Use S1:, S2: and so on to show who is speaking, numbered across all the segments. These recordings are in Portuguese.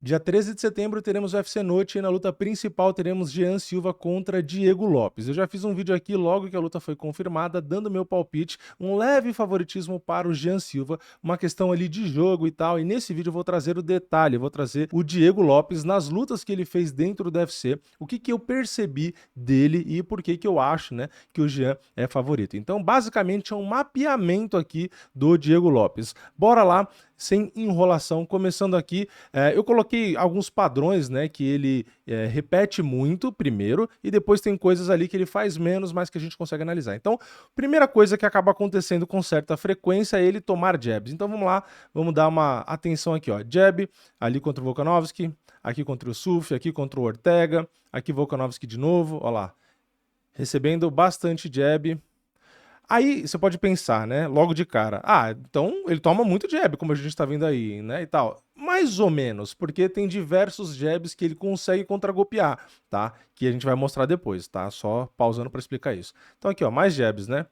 S1: Dia 13 de setembro teremos o UFC Noite e na luta principal teremos Jean Silva contra Diego Lopes. Eu já fiz um vídeo aqui logo que a luta foi confirmada, dando meu palpite, um leve favoritismo para o Jean Silva, uma questão ali de jogo e tal, e nesse vídeo eu vou trazer o detalhe, eu vou trazer o Diego Lopes nas lutas que ele fez dentro do UFC, o que eu percebi dele e por que eu acho, né, que o Jean é favorito. Então, basicamente é um mapeamento aqui do Diego Lopes. Bora lá, sem enrolação, começando aqui, eu coloquei alguns padrões, né, que ele repete muito primeiro e depois tem coisas ali que ele faz menos, mas que a gente consegue analisar. Então, primeira coisa que acaba acontecendo com certa frequência é ele tomar jabs. Então vamos lá, vamos dar uma atenção aqui, ó. Jab ali contra o Volkanovski, aqui contra o Suf, aqui contra o Ortega, aqui Volkanovski de novo, ó lá, recebendo bastante jab. Aí você pode pensar, né, logo de cara, então ele toma muito jab, como a gente tá vendo aí, né, e tal. Mais ou menos, porque tem diversos jabs que ele consegue contragolpear, tá? Que a gente vai mostrar depois, tá? Só pausando para explicar isso. Então aqui, ó, mais jabs, né?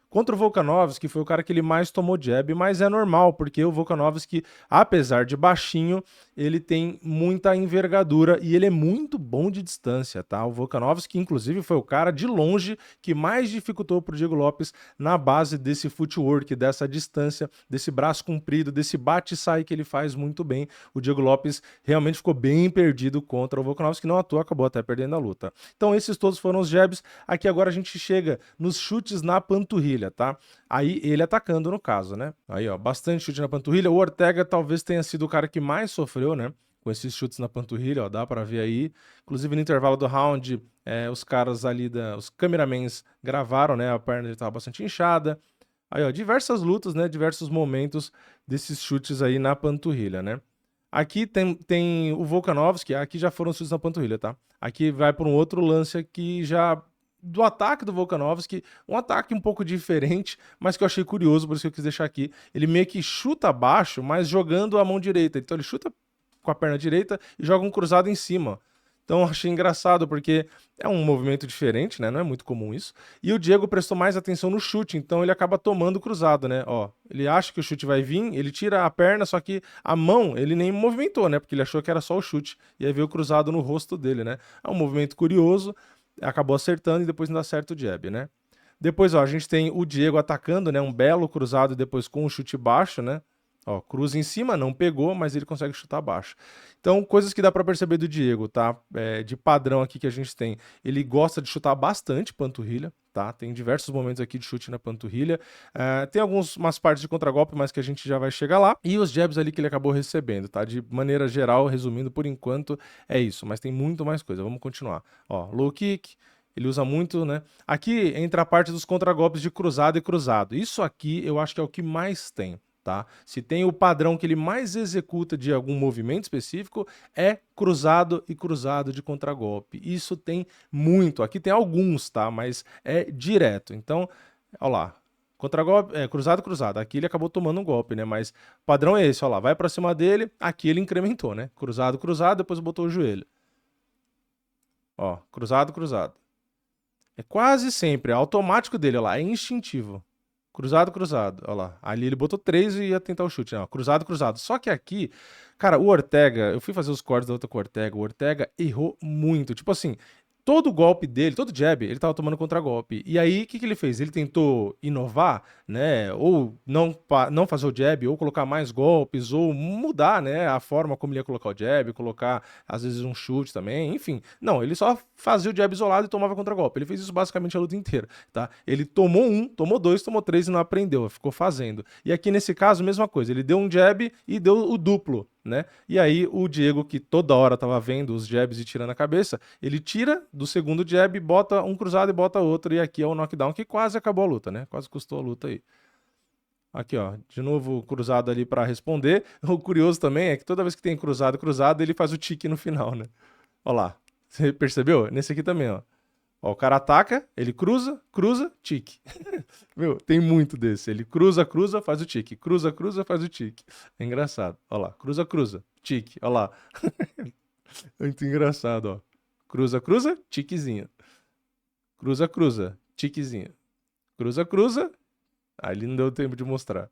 S1: Contra o Volkanovski foi o cara que ele mais tomou jab, mas é normal, porque o Volkanovski, apesar de baixinho, ele tem muita envergadura e ele é muito bom de distância, tá? O Volkanovski, inclusive, foi o cara de longe que mais dificultou pro Diego Lopes na base desse footwork, dessa distância, desse braço comprido, desse bate e sai que ele faz muito bem. O Diego Lopes realmente ficou bem perdido contra o Volkanovski, não à toa, acabou até perdendo a luta. Então esses todos foram os jabs. Aqui agora a gente chega nos chutes na panturrilha, tá? Aí ele atacando no caso, né? Aí, ó, bastante chute na panturrilha. O Ortega talvez tenha sido o cara que mais sofreu, né? Com esses chutes na panturrilha, ó, dá pra ver aí. Inclusive no intervalo do round, os caras ali, os cameramans gravaram, né? A perna dele tava bastante inchada. Aí, ó, diversas lutas, né? Diversos momentos desses chutes aí na panturrilha, né? Aqui tem o Volkanovski, aqui já foram chutes na panturrilha, tá? Aqui vai para um outro lance aqui já do ataque do Volkanovski, um ataque um pouco diferente, mas que eu achei curioso, por isso que eu quis deixar aqui. Ele meio que chuta abaixo, mas jogando a mão direita. Então ele chuta com a perna direita e joga um cruzado em cima. Então eu achei engraçado, porque é um movimento diferente, né? Não é muito comum isso. E o Diego prestou mais atenção no chute, então ele acaba tomando o cruzado, né? Ó, ele acha que o chute vai vir, ele tira a perna, só que a mão ele nem movimentou, né? Porque ele achou que era só o chute. E aí veio o cruzado no rosto dele, né? É um movimento curioso, acabou acertando e depois não dá certo o jab, né? Depois, ó, a gente tem o Diego atacando, né? Um belo cruzado e depois com um chute baixo, né? Ó, cruza em cima, não pegou, mas ele consegue chutar baixo. Então, coisas que dá para perceber do Diego, tá? De padrão aqui que a gente tem. Ele gosta de chutar bastante panturrilha, tá? Tem diversos momentos aqui de chute na panturrilha. Tem umas partes de contragolpe, mas que a gente já vai chegar lá. E os jabs ali que ele acabou recebendo, tá? De maneira geral, resumindo, por enquanto, é isso. Mas tem muito mais coisa. Vamos continuar. Ó, low kick. Ele usa muito, né? Aqui entra a parte dos contragolpes de cruzado e cruzado. Isso aqui eu acho que é o que mais tem. Tá? Se tem o padrão que ele mais executa de algum movimento específico, é cruzado e cruzado de contragolpe. Isso tem muito. Aqui tem alguns, tá? Mas é direto. Então, olha lá. Contragolpe, cruzado, cruzado. Aqui ele acabou tomando um golpe, né? Mas o padrão é esse, olha lá. Vai pra cima dele, aqui ele incrementou, né? Cruzado, cruzado, depois botou o joelho. Ó, cruzado, cruzado. É quase sempre, é automático dele, olha lá, é instintivo. Cruzado, cruzado, olha lá. Ali ele botou 3 e ia tentar o chute, não, cruzado, cruzado. Só que aqui, cara, o Ortega, eu fui fazer os cortes da luta com o Ortega errou muito. Tipo assim, todo golpe dele, todo jab, ele tava tomando contra-golpe. E aí, o que ele fez? Ele tentou inovar, né? Ou não fazer o jab, ou colocar mais golpes, ou mudar, né? A forma como ele ia colocar o jab, colocar, às vezes, um chute também, enfim. Não, ele só fazia o jab isolado e tomava contra-golpe. Ele fez isso basicamente a luta inteira, tá? Ele tomou um, tomou dois, tomou três e não aprendeu, ficou fazendo. E aqui nesse caso, mesma coisa, ele deu um jab e deu o duplo, né? E aí o Diego, que toda hora tava vendo os jabs e tirando a cabeça, ele tira do segundo jab, bota um cruzado e bota outro, e aqui é o knockdown que quase acabou a luta, né? Quase custou a luta aí. Aqui, ó, de novo cruzado ali para responder. O curioso também é que toda vez que tem cruzado, cruzado, ele faz o tique no final, né? Ó lá. Você percebeu? Nesse aqui também, ó. Ó, o cara ataca, ele cruza, cruza, tique. Meu, tem muito desse. Ele cruza, cruza, faz o tique. Cruza, cruza, faz o tique. É engraçado. Ó lá, cruza, cruza, tique. Ó lá. Muito engraçado, ó. Cruza, cruza, tiquezinho. Cruza, cruza, tiquezinho. Cruza, cruza. Ali não deu tempo de mostrar.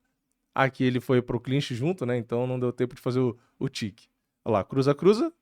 S1: Aqui ele foi pro clinch junto, né? Então não deu tempo de fazer o tique. Olha lá, cruza, cruza.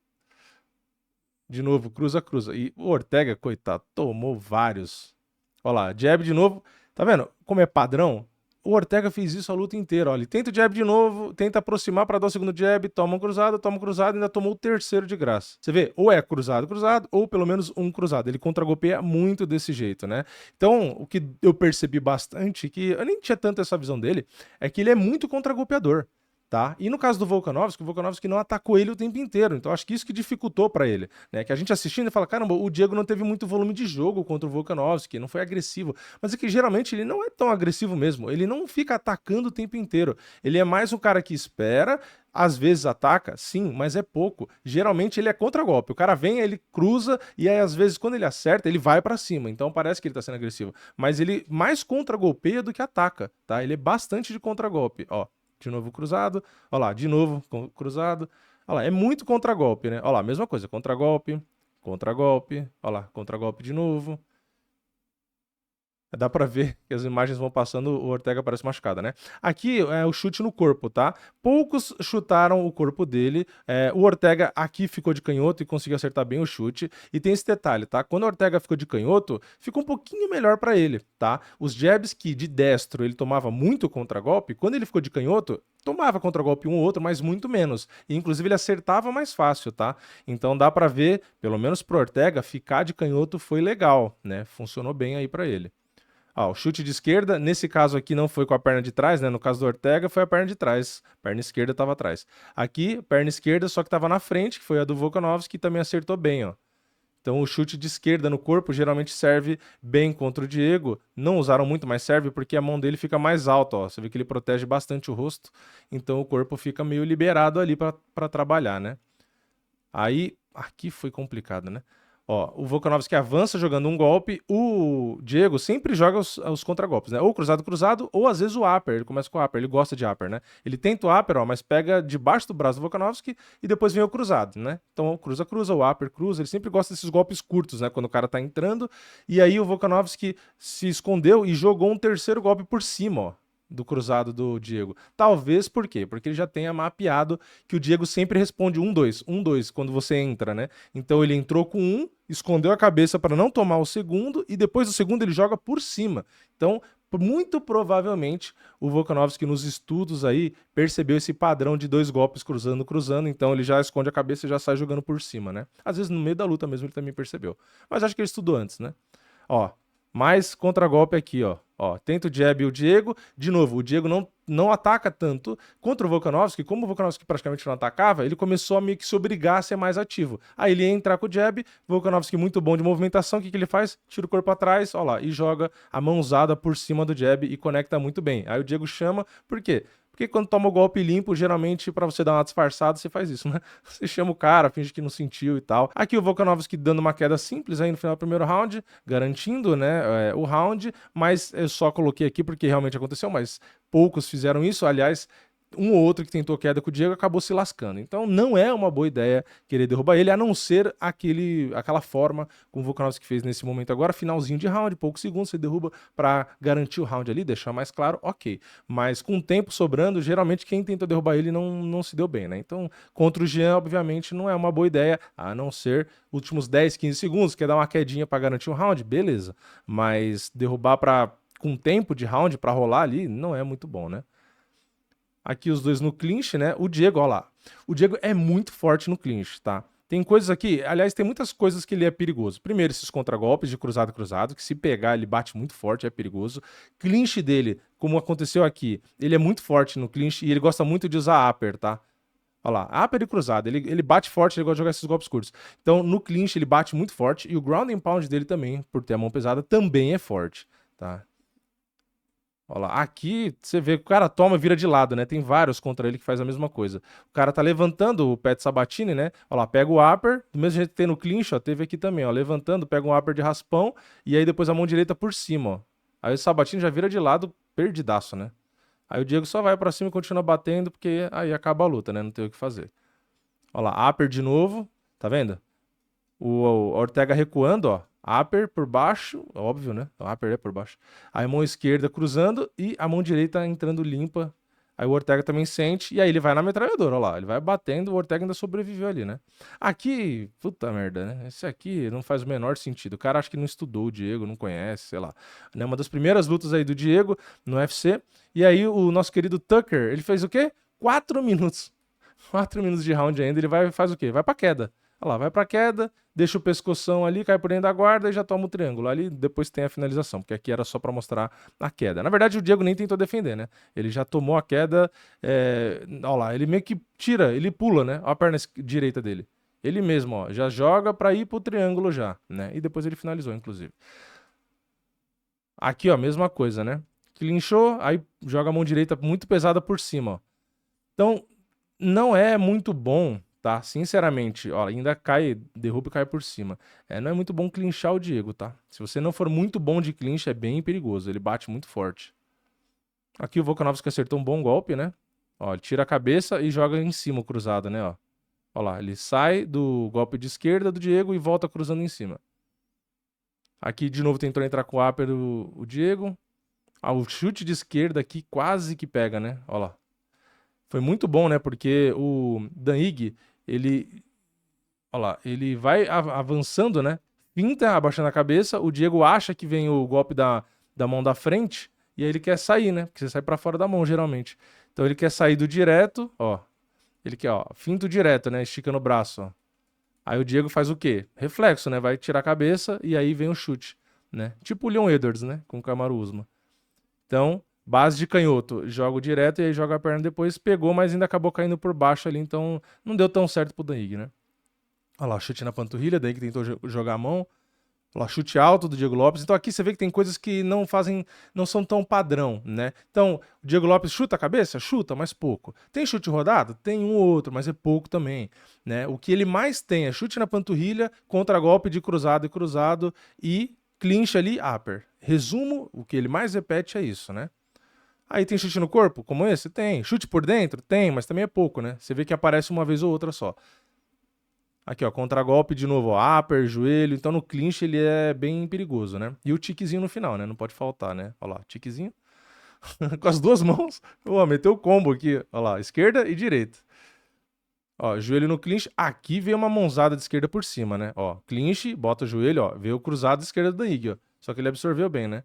S1: De novo, cruza, cruza. E o Ortega, coitado, tomou vários. Olha lá, jab de novo. Tá vendo como é padrão? O Ortega fez isso a luta inteira. Olha, ele tenta o jab de novo, tenta aproximar para dar o segundo jab, toma um cruzado e ainda tomou o terceiro de graça. Você vê, ou é cruzado, cruzado, ou pelo menos um cruzado. Ele contra-golpeia muito desse jeito, né? Então, o que eu percebi bastante, que eu nem tinha tanto essa visão dele, é que ele é muito contra-golpeador. Tá? E no caso do Volkanovski, o Volkanovski não atacou ele o tempo inteiro, então acho que isso que dificultou para ele, né? Que a gente assistindo e fala, caramba, o Diego não teve muito volume de jogo contra o Volkanovski, não foi agressivo, mas é que geralmente ele não é tão agressivo mesmo, ele não fica atacando o tempo inteiro, ele é mais um cara que espera, às vezes ataca, sim, mas é pouco. Geralmente ele é contra-golpe. O cara vem, ele cruza e aí às vezes quando ele acerta, ele vai para cima. Então parece que ele tá sendo agressivo, mas ele mais contra-golpeia do que ataca, tá? Ele é bastante de contra-golpe, ó. De novo cruzado, olha lá, de novo cruzado, olha lá, é muito contragolpe, né? Olha lá, mesma coisa, contragolpe, contragolpe, olha lá, contragolpe de novo. Dá pra ver que as imagens vão passando, o Ortega parece machucada, né? Aqui é o chute no corpo, tá? Poucos chutaram o corpo dele. O Ortega aqui ficou de canhoto e conseguiu acertar bem o chute. E tem esse detalhe, tá? Quando o Ortega ficou de canhoto, ficou um pouquinho melhor pra ele, tá? Os jabs que de destro ele tomava muito contragolpe, quando ele ficou de canhoto, tomava contragolpe um ou outro, mas muito menos. E, inclusive ele acertava mais fácil, tá? Então dá pra ver, pelo menos pro Ortega, ficar de canhoto foi legal, né? Funcionou bem aí pra ele. O chute de esquerda, nesse caso aqui não foi com a perna de trás, né? No caso do Ortega foi a perna de trás, perna esquerda estava atrás. Aqui, perna esquerda só que estava na frente, que foi a do Volkanovski, que também acertou bem, ó. Então o chute de esquerda no corpo geralmente serve bem contra o Diego. Não usaram muito, mas serve porque a mão dele fica mais alta, ó. Você vê que ele protege bastante o rosto, então o corpo fica meio liberado ali para trabalhar, né? Aí, aqui foi complicado, né? Ó, o Volkanovski avança jogando um golpe, o Diego sempre joga os contragolpes, né? Ou cruzado, ou às vezes o upper, ele começa com o upper, ele gosta de upper, né? Ele tenta o upper, ó, mas pega debaixo do braço do Volkanovski e depois vem o cruzado, né? Então cruza, o upper cruza, ele sempre gosta desses golpes curtos, né? Quando o cara tá entrando, e aí o Volkanovski se escondeu e jogou um terceiro golpe por cima, ó, do cruzado do Diego. Talvez por quê? Porque ele já tenha mapeado que o Diego sempre responde 1-2, 1-2 quando você entra, né? Então ele entrou com um, escondeu a cabeça para não tomar o segundo e depois do segundo ele joga por cima. Então, muito provavelmente o Volkanovski nos estudos aí percebeu esse padrão de dois golpes cruzando, então ele já esconde a cabeça e já sai jogando por cima, né? Às vezes no meio da luta mesmo ele também percebeu. Mas acho que ele estudou antes, né? Ó, mais contragolpe aqui, ó. Ó, tenta o jab e o Diego. De novo, o Diego não ataca tanto contra o Volkanovski. Como o Volkanovski praticamente não atacava, ele começou a meio que se obrigar a ser mais ativo. Aí ele ia entrar com o jab, Volkanovski muito bom de movimentação, o que ele faz? Tira o corpo atrás, ó lá, e joga a mãozada por cima do jab e conecta muito bem. Aí o Diego chama, por quê? Porque quando toma o golpe limpo, geralmente para você dar uma disfarçada, você faz isso, né? Você chama o cara, finge que não sentiu e tal. Aqui o Volkanovski dando uma queda simples aí no final do primeiro round, garantindo, né, o round, mas eu só coloquei aqui porque realmente aconteceu, mas poucos fizeram isso. Aliás, um ou outro que tentou queda com o Diego acabou se lascando. Então não é uma boa ideia querer derrubar ele, a não ser aquela forma como o Volkanovski fez nesse momento agora, finalzinho de round, poucos segundos, você derruba para garantir o round ali, deixar mais claro, ok. Mas com o tempo sobrando, geralmente quem tentou derrubar ele não se deu bem, né? Então, contra o Jean, obviamente, não é uma boa ideia, a não ser últimos 10, 15 segundos, quer dar uma quedinha para garantir o round, beleza. Mas derrubar com tempo de round para rolar ali, não é muito bom, né? Aqui os dois no clinch, né? O Diego, ó lá. O Diego é muito forte no clinch, tá? Tem coisas aqui, aliás, tem muitas coisas que ele é perigoso. Primeiro, esses contragolpes de cruzado, que se pegar, ele bate muito forte, é perigoso. Clinch dele, como aconteceu aqui, ele é muito forte no clinch e ele gosta muito de usar upper, tá? Olha lá, upper e cruzado, ele bate forte, ele gosta de jogar esses golpes curtos. Então, no clinch, ele bate muito forte e o ground and pound dele também, por ter a mão pesada, também é forte, tá? Olha lá, aqui você vê que o cara toma e vira de lado, né? Tem vários contra ele que faz a mesma coisa. O cara tá levantando o pé de Sabatini, né? Olha lá, pega o upper, do mesmo jeito que tem no clinch, ó, teve aqui também, ó, levantando, pega um upper de raspão e aí depois a mão direita por cima, ó. Aí o Sabatini já vira de lado, perdidaço, né? Aí o Diego só vai pra cima e continua batendo, porque aí acaba a luta, né? Não tem o que fazer. Olha lá, upper de novo, tá vendo? O Ortega recuando, ó. Upper por baixo, óbvio, né? O upper é por baixo. Aí a mão esquerda cruzando e a mão direita entrando limpa. Aí o Ortega também sente, e aí ele vai na metralhadora, ó lá. Ele vai batendo, o Ortega ainda sobreviveu ali, né? Aqui, puta merda, né? Esse aqui não faz o menor sentido. O cara acho que não estudou o Diego, não conhece, sei lá. Né? Uma das primeiras lutas aí do Diego no UFC. E aí o nosso querido Tucker, ele fez o quê? 4 minutos. 4 minutos de round ainda, ele vai faz o quê? Vai pra queda. Olha lá, vai pra queda, deixa o pescoção ali, cai por dentro da guarda e já toma o triângulo. Ali depois tem a finalização, porque aqui era só pra mostrar a queda. Na verdade, o Diego nem tentou defender, né? Ele já tomou a queda, olha lá, ele meio que tira, ele pula, né? Olha a perna direita dele. Ele mesmo, ó, já joga pra ir pro triângulo já, né? E depois ele finalizou, inclusive. Aqui, ó, mesma coisa, né? Clinchou, aí joga a mão direita muito pesada por cima, ó. Então, não é muito bom, tá? Sinceramente, ó, ainda cai, derruba e cai por cima. Não é muito bom clinchar o Diego, tá? Se você não for muito bom de clinch, é bem perigoso. Ele bate muito forte. Aqui o Volkanovski acertou um bom golpe, né? Ó, ele tira a cabeça e joga em cima o cruzado, né? Ó lá, ele sai do golpe de esquerda do Diego e volta cruzando em cima. Aqui de novo tentou entrar com o upper o Diego. O chute de esquerda aqui quase que pega, né? Ó lá. Foi muito bom, né? Porque o Dan Ige, ele, ó lá, ele vai avançando, né? Finta, abaixando a cabeça. O Diego acha que vem o golpe da mão da frente e aí ele quer sair, né? Porque você sai pra fora da mão, geralmente. Então ele quer sair do direto, ó. Ele quer, ó, finto direto, né? Estica no braço, ó. Aí o Diego faz o quê? Reflexo, né? Vai tirar a cabeça e aí vem o chute, né? Tipo o Leon Edwards, né? Com o Kamaru Usman. Então, base de canhoto, joga direto e aí joga a perna depois, pegou, mas ainda acabou caindo por baixo ali, então não deu tão certo pro Daig, né? Olha lá, chute na panturrilha, Daig tentou jogar a mão. Olha lá, chute alto do Diego Lopes. Então aqui você vê que tem coisas que não são tão padrão, né? Então, o Diego Lopes chuta a cabeça? Chuta, mas pouco. Tem chute rodado? Tem um ou outro, mas é pouco também, né? O que ele mais tem é chute na panturrilha, contra-golpe de cruzado e clinch ali, upper. Resumo, o que ele mais repete é isso, né? Aí tem chute no corpo, como esse? Tem. Chute por dentro? Tem, mas também é pouco, né? Você vê que aparece uma vez ou outra só. Aqui, ó, contra-golpe de novo, ó, upper, joelho. Então no clinch ele é bem perigoso, né? E o tiquezinho no final, né? Não pode faltar, né? Olha lá, tiquezinho. Com as duas mãos. Ó, meteu o combo aqui. Olha lá, esquerda e direita. Ó, joelho no clinch. Aqui veio uma mãozada de esquerda por cima, né? Ó, clinch, bota o joelho, ó. Veio o cruzado de esquerda do Ig, ó. Só que ele absorveu bem, né?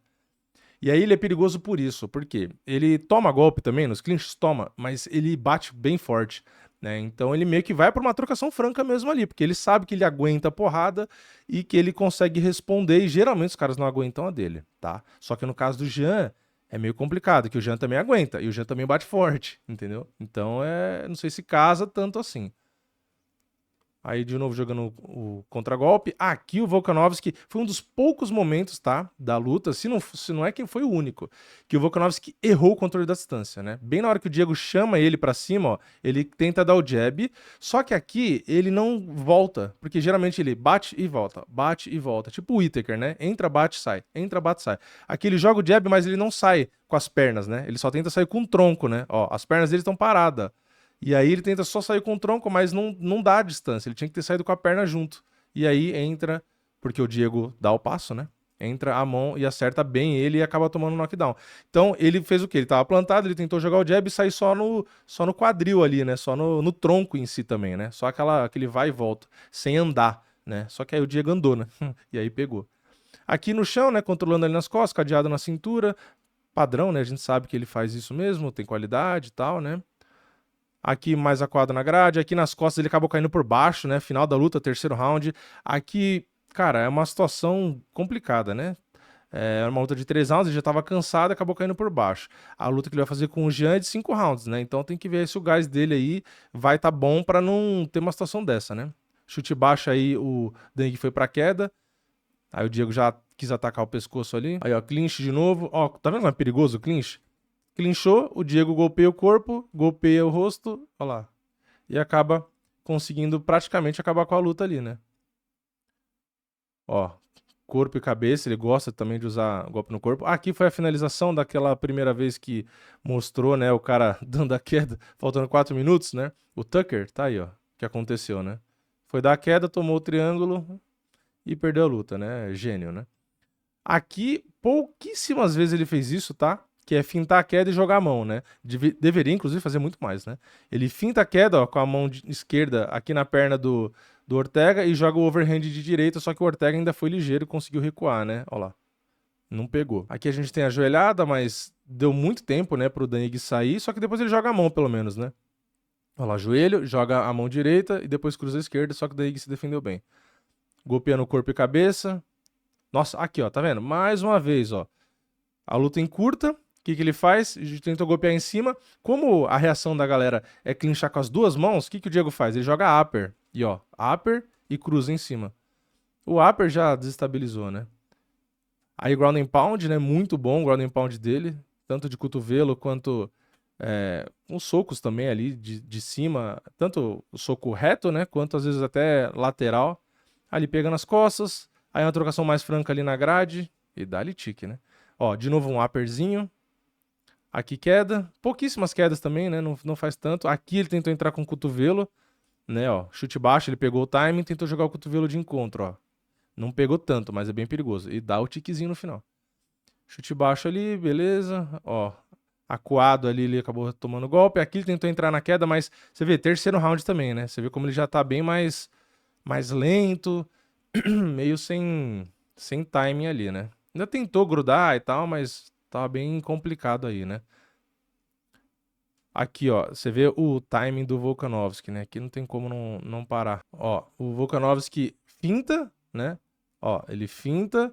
S1: E aí ele é perigoso por isso, porque ele toma golpe também, nos clinches toma, mas ele bate bem forte, né? Então ele meio que vai para uma trocação franca mesmo ali, porque ele sabe que ele aguenta a porrada e que ele consegue responder, e geralmente os caras não aguentam a dele, tá? Só que no caso do Jean, é meio complicado, que o Jean também aguenta, e o Jean também bate forte, entendeu? Então não sei se casa tanto assim. Aí de novo jogando o contragolpe. Aqui o Volkanovski foi um dos poucos momentos, tá, da luta, se não é que foi o único, que o Volkanovski errou o controle da distância, né? Bem na hora que o Diego chama ele pra cima, ó, ele tenta dar o jab, só que aqui ele não volta, porque geralmente ele bate e volta, tipo o Whittaker, né? Entra, bate, sai, entra, bate, sai. Aqui ele joga o jab, mas ele não sai com as pernas, né? Ele só tenta sair com o tronco, né? Ó, as pernas dele estão paradas. E aí ele tenta só sair com o tronco, mas não dá a distância. Ele tinha que ter saído com a perna junto. E aí entra, porque o Diego dá o passo, né? Entra a mão e acerta bem ele e acaba tomando um knockdown. Então ele fez o quê? Ele tava plantado, ele tentou jogar o jab e sair só no quadril ali, né? Só no tronco em si também, né? Só aquele vai e volta, sem andar, né? Só que aí o Diego andou, né? E aí pegou. Aqui no chão, né? Controlando ali nas costas, cadeado na cintura. Padrão, né? A gente sabe que ele faz isso mesmo, tem qualidade e tal, né? Aqui mais acuado na grade, aqui nas costas ele acabou caindo por baixo, né? Final da luta, terceiro round. Aqui, cara, é uma situação complicada, né? É uma luta de 3 rounds, ele já tava cansado e acabou caindo por baixo. A luta que ele vai fazer com o Jean é de 5 rounds, né? Então tem que ver se o gás dele aí vai tá bom pra não ter uma situação dessa, né? Chute baixo aí, o Deng foi pra queda. Aí o Diego já quis atacar o pescoço ali. Aí, ó, clinch de novo. Ó, tá vendo como é perigoso o clinch? Clinchou, o Diego golpeia o corpo, golpeia o rosto, olha lá. E acaba conseguindo praticamente acabar com a luta ali, né? Ó, corpo e cabeça, ele gosta também de usar golpe no corpo. Aqui foi a finalização daquela primeira vez que mostrou, né, o cara dando a queda, faltando 4 minutos, né? O Tucker, tá aí, ó, que aconteceu, né? Foi dar a queda, tomou o triângulo e perdeu a luta, né? Gênio, né? Aqui, pouquíssimas vezes ele fez isso, tá? que é fintar a queda e jogar a mão, né? Deveria, inclusive, fazer muito mais, né? Ele finta a queda, ó, com a mão esquerda aqui na perna do Ortega e joga o overhand de direita, só que o Ortega ainda foi ligeiro e conseguiu recuar, né? Ó lá. Não pegou. Aqui a gente tem a joelhada, mas deu muito tempo, né, pro Danig sair, só que depois ele joga a mão, pelo menos, né? Olha lá, joelho, joga a mão direita e depois cruza a esquerda, só que o Danig se defendeu bem. Golpeando o corpo e cabeça. Nossa, aqui, ó, tá vendo? Mais uma vez, ó. A luta encurta. O que ele faz? Ele tentou golpear em cima. Como a reação da galera é clinchar com as duas mãos, o que o Diego faz? Ele joga upper. E ó, upper e cruza em cima. O upper já desestabilizou, né? Aí ground and pound, né? Muito bom o ground and pound dele. Tanto de cotovelo quanto uns socos também ali de cima. Tanto o soco reto, né? Quanto às vezes até lateral. Ali pega nas costas. Aí uma trocação mais franca ali na grade. E dá-lhe tique, né? Ó, de novo um upperzinho. Aqui queda. Pouquíssimas quedas também, né? Não faz tanto. Aqui ele tentou entrar com o cotovelo, né? Ó, chute baixo, ele pegou o timing e tentou jogar o cotovelo de encontro, ó. Não pegou tanto, mas é bem perigoso. E dá o tiquezinho no final. Chute baixo ali, beleza. Ó, acuado ali, ele acabou tomando golpe. Aqui ele tentou entrar na queda, mas você vê, terceiro round também, né? Você vê como ele já tá bem mais lento, meio sem timing ali, né? Ainda tentou grudar e tal, mas tava bem complicado aí, né? Aqui, ó, você vê o timing do Volkanovski, né? Aqui não tem como não parar. Ó, o Volkanovski finta, né? Ó, ele finta,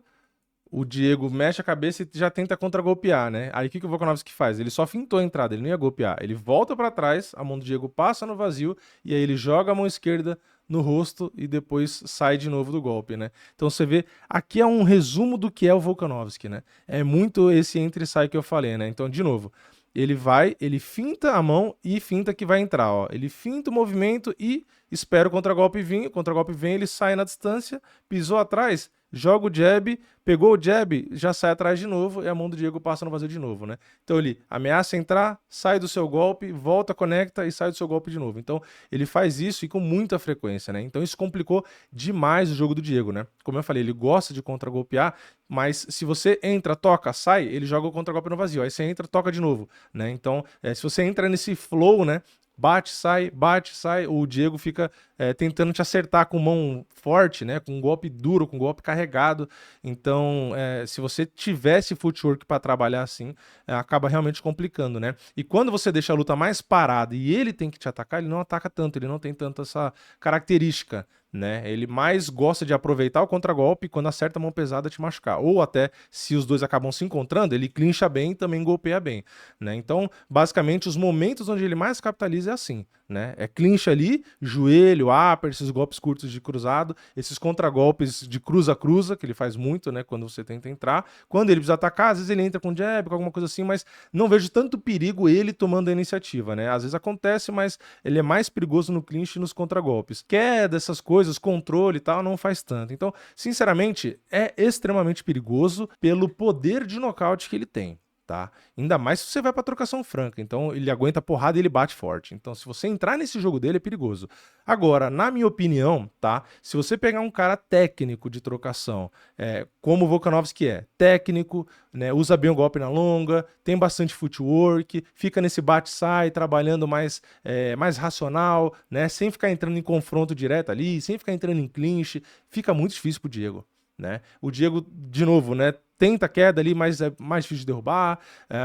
S1: o Diego mexe a cabeça e já tenta contra-golpear, né? Aí o que o Volkanovski faz? Ele só fintou a entrada, ele não ia golpear. Ele volta pra trás, a mão do Diego passa no vazio e aí ele joga a mão esquerda no rosto e depois sai de novo do golpe, né? Então você vê, aqui é um resumo do que é o Volkanovski, né? É muito esse entra e sai que eu falei, né? Então, de novo, ele finta a mão e finta que vai entrar, ó. Ele finta o movimento e espera o contra-golpe vir, o contra-golpe vem, ele sai na distância, pisou atrás, joga o jab, pegou o jab, já sai atrás de novo e a mão do Diego passa no vazio de novo, né? Então ele ameaça entrar, sai do seu golpe, volta, conecta e sai do seu golpe de novo. Então ele faz isso e com muita frequência, né? Então isso complicou demais o jogo do Diego, né? Como eu falei, ele gosta de contra-golpear, mas se você entra, toca, sai, ele joga o contra-golpe no vazio. Aí você entra, toca de novo, né? Então, se você entra nesse flow, né? Bate, sai, o Diego fica tentando te acertar com mão forte, né? Com um golpe duro, com um golpe carregado. Então, se você tivesse footwork para trabalhar assim, acaba realmente complicando, né? E quando você deixa a luta mais parada e ele tem que te atacar, ele não ataca tanto, ele não tem tanto essa característica, né? Ele mais gosta de aproveitar o contragolpe quando acerta a mão pesada te machucar. Ou até, se os dois acabam se encontrando, ele clincha bem e também golpeia bem, né? Então, basicamente, os momentos onde ele mais capitaliza é assim, né? É clincha ali, joelho, upper, esses golpes curtos de cruzado, esses contragolpes de cruza-cruza, que ele faz muito, né? Quando você tenta entrar. Quando ele precisa atacar, às vezes ele entra com jab, com alguma coisa assim, mas não vejo tanto perigo ele tomando a iniciativa, né? Às vezes acontece, mas ele é mais perigoso no clinch e nos contragolpes. Queda, essas coisas, controle e tal, não faz tanto. Então, sinceramente, é extremamente perigoso pelo poder de nocaute que ele tem. Tá? Ainda mais se você vai para trocação franca. Então ele aguenta porrada e ele bate forte. Então se você entrar nesse jogo dele é perigoso. Agora, na minha opinião, tá? Se você pegar um cara técnico de trocação, como o Volkanovski técnico, né? Usa bem o golpe na longa, tem bastante footwork, fica nesse bate-sai, trabalhando mais racional, né? Sem ficar entrando em confronto direto ali, sem ficar entrando em clinch, fica muito difícil pro Diego. Né? O Diego, de novo, né, tenta queda ali, mas é mais difícil de derrubar.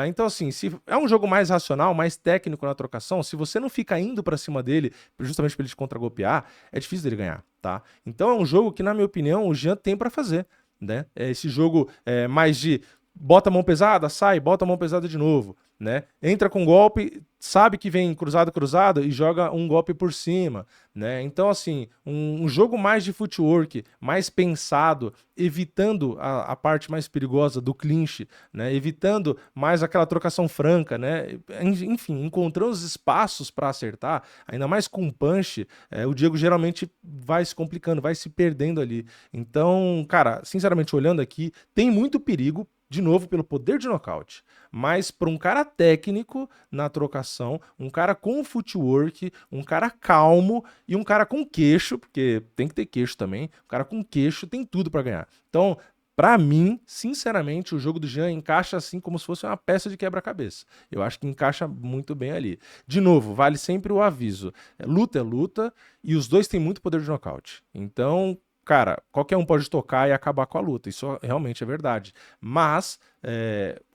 S1: Então, assim, se é um jogo mais racional, mais técnico na trocação, se você não fica indo pra cima dele, justamente pra ele te contra-golpear, é difícil dele ganhar, tá? Então é um jogo que, na minha opinião, o Jean tem pra fazer, né? Esse jogo mais de bota a mão pesada, sai, bota a mão pesada de novo, né? Entra com golpe, sabe que vem cruzado e joga um golpe por cima, né? Então, assim, um jogo mais de footwork, mais pensado, evitando a parte mais perigosa do clinch, né? Evitando mais aquela trocação franca, né? Enfim, encontrando os espaços para acertar, ainda mais com punch, o Diego geralmente vai se complicando, vai se perdendo ali. Então, cara, sinceramente, olhando aqui, tem muito perigo, de novo, pelo poder de nocaute. Mas para um cara técnico na trocação, um cara com footwork, um cara calmo e um cara com queixo, porque tem que ter queixo também, um cara com queixo tem tudo para ganhar. Então, Pra mim, sinceramente, o jogo do Jean encaixa assim como se fosse uma peça de quebra-cabeça. Eu acho que encaixa muito bem ali. De novo, vale sempre o aviso. É luta, e os dois têm muito poder de nocaute. Então, cara, qualquer um pode tocar e acabar com a luta. Isso realmente é verdade. Mas,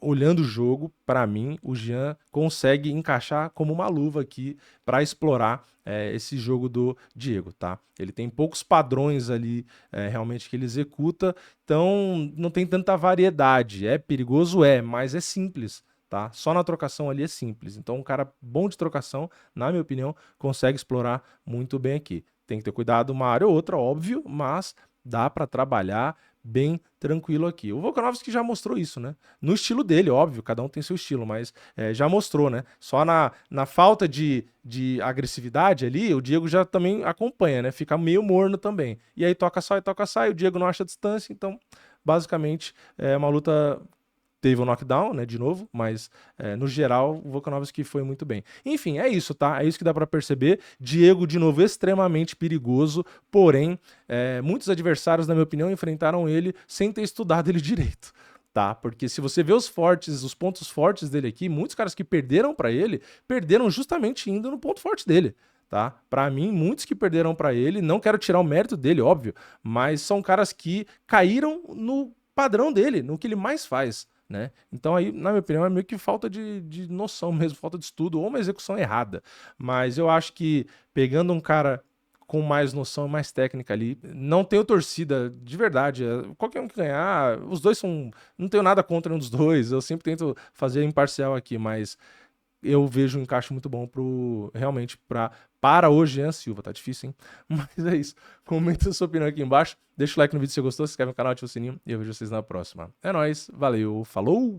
S1: olhando o jogo, pra mim, o Jean consegue encaixar como uma luva aqui pra explorar esse jogo do Diego, tá? Ele tem poucos padrões ali realmente que ele executa, então não tem tanta variedade. É perigoso? É, mas é simples, tá? Só na trocação ali é simples. Então um cara bom de trocação, na minha opinião, consegue explorar muito bem aqui. Tem que ter cuidado uma área ou outra, óbvio, mas dá para trabalhar bem tranquilo aqui. O Volkanovski já mostrou isso, né? No estilo dele, óbvio, cada um tem seu estilo, mas já mostrou, né? Só na falta de agressividade ali, o Diego já também acompanha, né? Fica meio morno também. E aí toca, sai, o Diego não acha distância, então basicamente é uma luta. Teve um knockdown, né, de novo, mas no geral o Volkanovski foi muito bem. Enfim, é isso, tá? É isso que dá pra perceber. Diego, de novo, extremamente perigoso, porém, muitos adversários, na minha opinião, enfrentaram ele sem ter estudado ele direito, tá? Porque se você vê os pontos fortes dele aqui, muitos caras que perderam pra ele, perderam justamente indo no ponto forte dele. Tá? Para mim, muitos que perderam pra ele, não quero tirar o mérito dele, óbvio, mas são caras que caíram no padrão dele, no que ele mais faz. Né? Então aí, na minha opinião, é meio que falta de noção mesmo, falta de estudo ou uma execução errada. Mas eu acho que pegando um cara com mais noção e mais técnica ali, não tenho torcida, de verdade. Qualquer um que ganhar, os dois são. Não tenho nada contra um dos dois, eu sempre tento fazer imparcial aqui, mas eu vejo um encaixe muito bom realmente para o Jean Silva. Tá difícil, hein? Mas é isso. Comenta sua opinião aqui embaixo. Deixa o like no vídeo se você gostou, se inscreve no canal, ativa o sininho e eu vejo vocês na próxima. É nóis, valeu, falou!